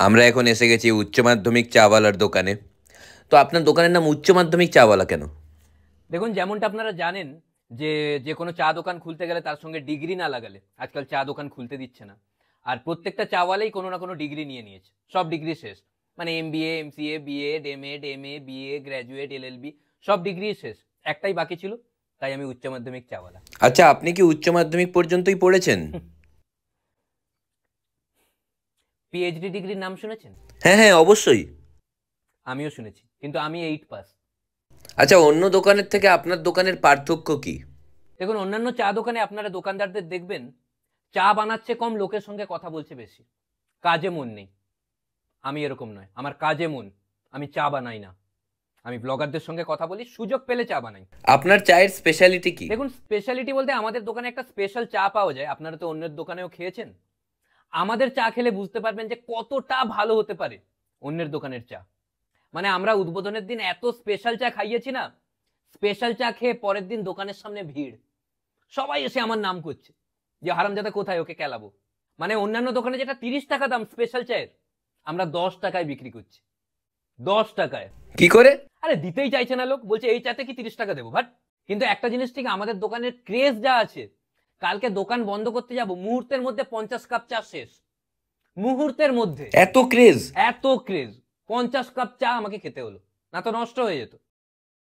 আমরা এখন এসে গেছি উচ্চ মাধ্যমিক চাওয়ালার দোকানে। তো আপনার দোকানের নাম উচ্চ মাধ্যমিক চাওয়ালা কেন? দেখুন, যেমনটা আপনারা জানেন যে যে কোনো চা দোকান খুলতে গেলে তার সঙ্গে ডিগ্রি না লাগালে আজকাল চা দোকান খুলতে দিচ্ছে না। আর প্রত্যেকটা চাওয়ালাই কোনো না কোনো ডিগ্রি নিয়ে নিয়েছে, সব ডিগ্রি শেষ। মানে MBA, MCA, BEd, MEd, MA, BA, graduate, LLB, সব ডিগ্রি শেষ। একটাই বাকি ছিল, তাই আমি উচ্চ মাধ্যমিক চাওয়ালা। আচ্ছা, আপনি কি উচ্চ মাধ্যমিক পর্যন্তই পড়েছেন? পিএইচডি ডিগ্রির নাম শুনেছেন? হ্যাঁ হ্যাঁ, অবশ্যই। আমিও শুনেছি, কিন্তু আমি 8 পাস। আচ্ছা, অন্য দোকানের থেকে আপনার দোকানের পার্থক্য কি? দেখুন, অন্যান্য চা দোকানে আপনারা দোকানদারদের দেখবেন চা বানাচ্ছে কম, লোকের সঙ্গে কথা বলছে বেশি, কাজে মন নেই। আমি এরকম নয়, আমার কাজে মন। আমি চা বানাই না, আমি ব্লগারদের সঙ্গে কথা বলি, সুযোগ পেলে চা বানাই। আপনার চায়ের স্পেশালিটি কি? দেখুন, স্পেশালিটি বলতে আমাদের দোকানে একটা স্পেশাল চা পাওয়া যায়। আপনারা তো অন্যের দোকানেও খেয়েছেন, আমাদের চা খেলে বুঝতে পারবেন যে কতটা ভালো হতে পারে অন্যের দোকানের চা। মানে আমরা উদ্বোধনের দিন এত স্পেশাল চা খাইয়েছি না, স্পেশাল চা খেয়ে পরের দিন দোকানের সামনে ভিড়, সবাই এসে আমার নাম করছে যে হারামজাদা কোথায়, ওকে কেলাবো। মানে অন্যান্য দোকানে যেটা 30 টাকা দাম স্পেশাল চায়ের, আমরা 10 টাকায় বিক্রি করছি। 10 টাকায়। কি করে? আরে দিতেই চাইছে না লোক, বলছে এই চাতে কি 30 টাকা দেবো ভাট। কিন্তু একটা জিনিস ঠিক, আমাদের দোকানের ক্রেজ যা আছে, কালকে দোকান বন্ধ করতে যাব, মুহূর্তের মধ্যে 50 কাপ চা শেষ। মুহূর্তের মধ্যে এত ক্রেজ! এত ক্রেজ, 50 কাপ চা আমাকে খেতে হলো, না তো নষ্ট হয়ে যেত।